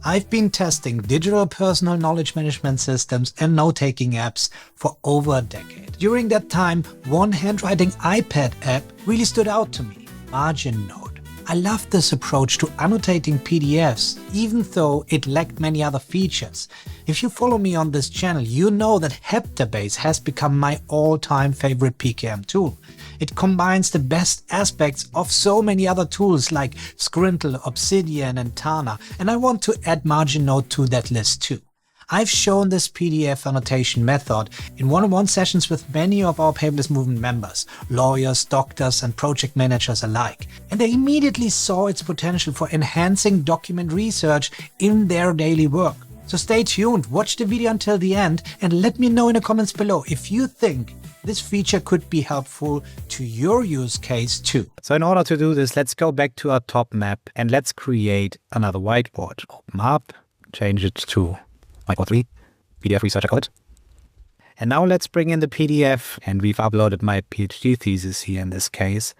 I've been testing digital personal knowledge management systems and note-taking apps for over a decade. During that time, one handwriting iPad app really stood out to me, MarginNote. I loved this approach to annotating PDFs, even though it lacked many other features. If you follow me on this channel, you know that Heptabase has become my all-time favorite PKM tool. It combines the best aspects of so many other tools like Scrintal, Obsidian and Tana, and I want to add MarginNote to that list too. I've shown this PDF annotation method in one-on-one sessions with many of our Paperless movement members, lawyers, doctors and project managers alike, and they immediately saw its potential for enhancing document research in their daily work. So stay tuned, watch the video until the end and let me know in the comments below if you think this feature could be helpful to your use case too. So in order to do this, let's go back to our top map and let's create another whiteboard. Open up, change it to whiteboard 3, PDF research, I call it. And now let's bring in the PDF, and we've uploaded my PhD thesis here in this case.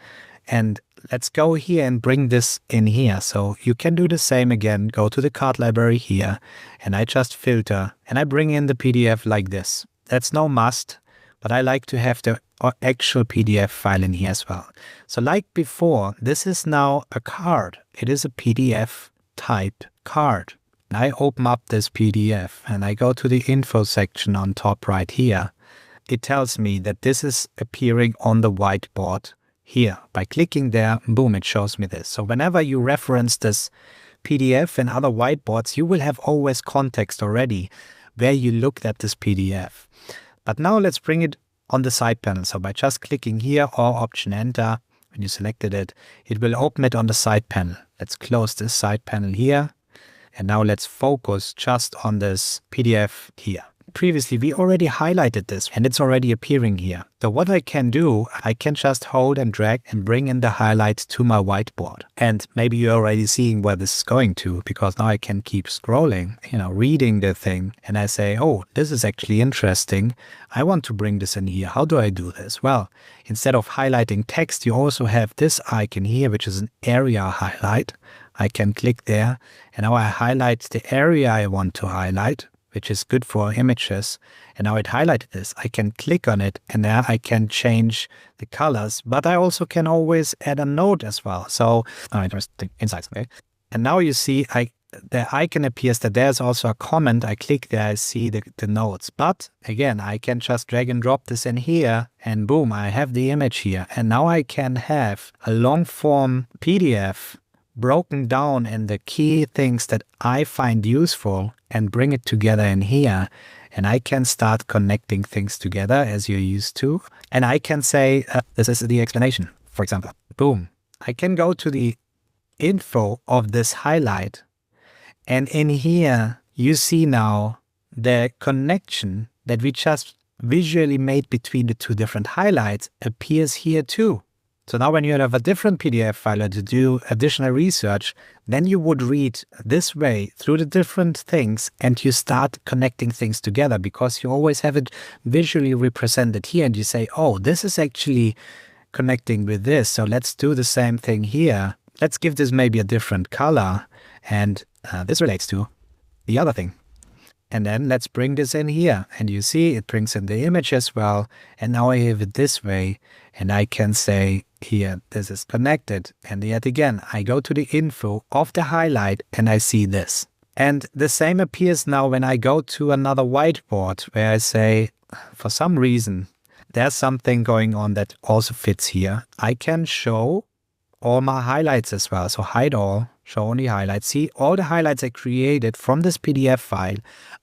And let's go here and bring this in here. So you can do the same again, go to the card library here, and I just filter, and I bring in the PDF like this. That's no must, but I like to have the actual PDF file in here as well. So like before, this is now a card. It is a PDF type card. I open up this PDF and I go to the info section on top right here. It tells me that this is appearing on the whiteboard here. By clicking there, boom, it shows me this. So whenever you reference this PDF and other whiteboards, you will have always context already where you looked at this PDF. But now let's bring it on the side panel. So by just clicking here or Option Enter, when you selected it, it will open it on the side panel. Let's close this side panel here. And now let's focus just on this PDF here. Previously, we already highlighted this and it's already appearing here. So what I can do, I can just hold and drag and bring in the highlights to my whiteboard. And maybe you're already seeing where this is going to, because now I can keep scrolling, reading the thing. And I say, oh, this is actually interesting. I want to bring this in here. How do I do this? Well, instead of highlighting text, you also have this icon here, which is an area highlight. I can click there and now I highlight the area I want to highlight, which is good for images. And now it highlighted this. I can click on it and now I can change the colors, but I also can always add a note as well. So, interesting insights. Okay. And now you see the icon appears that there's also a comment. I click there, I see the notes. But again, I can just drag and drop this in here and boom, I have the image here. And now I can have a long form PDF broken down in the key things that I find useful and bring it together in here. And I can start connecting things together as you're used to. And I can say, this is the explanation, for example. Boom. I can go to the info of this highlight. And in here, you see now the connection that we just visually made between the two different highlights appears here too. So now when you have a different PDF file to do additional research, then you would read this way through the different things and you start connecting things together because you always have it visually represented here and you say, oh, this is actually connecting with this. So let's do the same thing here. Let's give this maybe a different color and this relates to the other thing. And then let's bring this in here. And you see it brings in the image as well. And now I have it this way. And I can say here, this is connected. And yet again, I go to the info of the highlight and I see this. And the same appears now when I go to another whiteboard where I say, for some reason, there's something going on that also fits here. I can show all my highlights as well. So hide all, show only highlights. See, all the highlights I created from this PDF file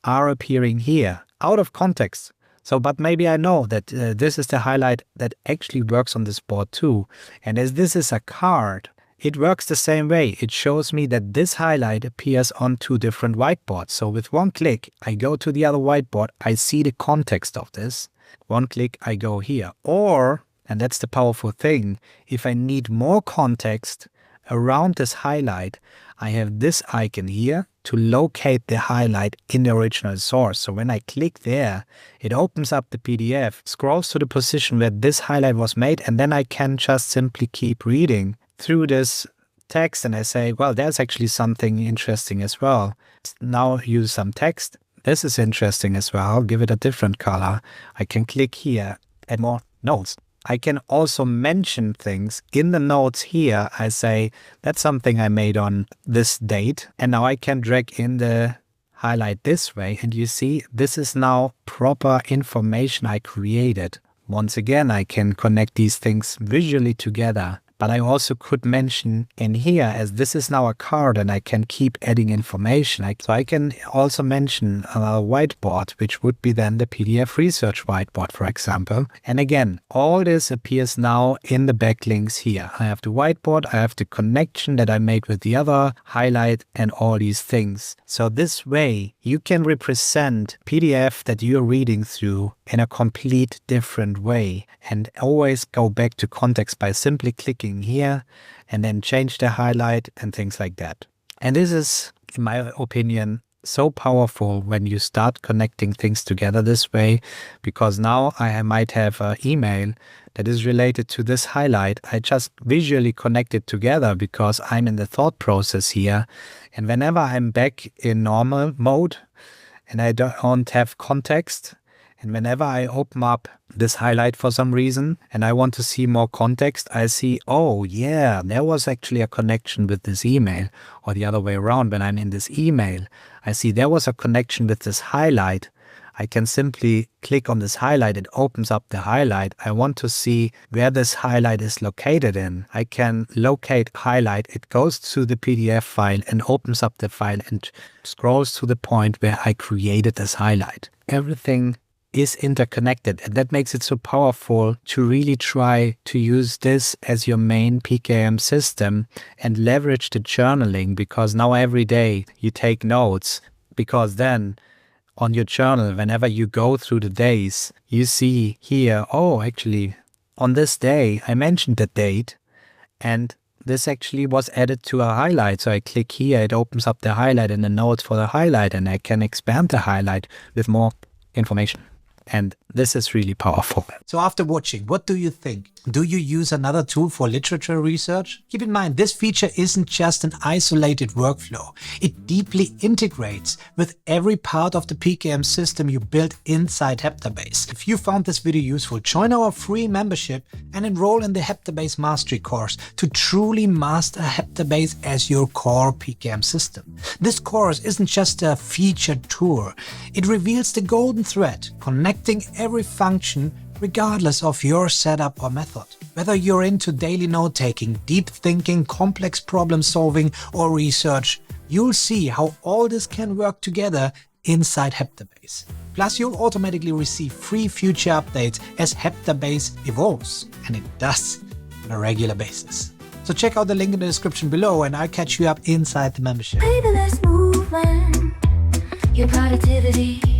are appearing here out of context. So, but maybe I know that this is the highlight that actually works on this board too. And as this is a card, it works the same way. It shows me that this highlight appears on two different whiteboards. So with one click, I go to the other whiteboard. I see the context of this. One click, I go here. Or, and that's the powerful thing, if I need more context around this highlight, I have this icon here to locate the highlight in the original source. So when I click there, it opens up the PDF, scrolls to the position where this highlight was made, and then I can just simply keep reading through this text and I say, well, there's actually something interesting as well. Now use some text. This is interesting as well. I'll give it a different color. I can click here, add more notes. I can also mention things in the notes here. I say, that's something I made on this date. And now I can drag in the highlight this way. And you see, this is now proper information I created. Once again, I can connect these things visually together. But I also could mention in here, as this is now a card and I can keep adding information. So I can also mention a whiteboard, which would be then the PDF research whiteboard, for example. And again, all this appears now in the backlinks here. I have the whiteboard, I have the connection that I made with the other highlight and all these things. So this way you can represent PDF that you're reading through in a complete different way and always go back to context by simply clicking here and then change the highlight and things like that. And this is, in my opinion, so powerful when you start connecting things together this way, because now I might have an email that is related to this highlight. I just visually connect it together because I'm in the thought process here. And whenever I'm back in normal mode and I don't have context, and whenever I open up this highlight for some reason and I want to see more context, I see, oh yeah, there was actually a connection with this email. Or the other way around, when I'm in this email, I see there was a connection with this highlight. I can simply click on this highlight. It opens up the highlight. I want to see where this highlight is located in. I can locate highlight. It goes to the PDF file and opens up the file and scrolls to the point where I created this highlight. Everything is interconnected, and that makes it so powerful to really try to use this as your main PKM system and leverage the journaling, because now every day you take notes, because then on your journal, whenever you go through the days, you see here, oh, actually on this day I mentioned the date and this actually was added to a highlight. So I click here, it opens up the highlight and the notes for the highlight, and I can expand the highlight with more information. And this is really powerful. So after watching, what do you think? Do you use another tool for literature research? Keep in mind, this feature isn't just an isolated workflow. It deeply integrates with every part of the PKM system you built inside Heptabase. If you found this video useful, join our free membership and enroll in the Heptabase Mastery course to truly master Heptabase as your core PKM system. This course isn't just a featured tour. It reveals the golden thread, connecting every function regardless of your setup or method. Whether you're into daily note-taking, deep thinking, complex problem solving or research, you'll see how all this can work together inside Heptabase. Plus, you'll automatically receive free future updates as Heptabase evolves, and it does on a regular basis. So check out the link in the description below and I'll catch you up inside the membership. Paperless movement, your productivity.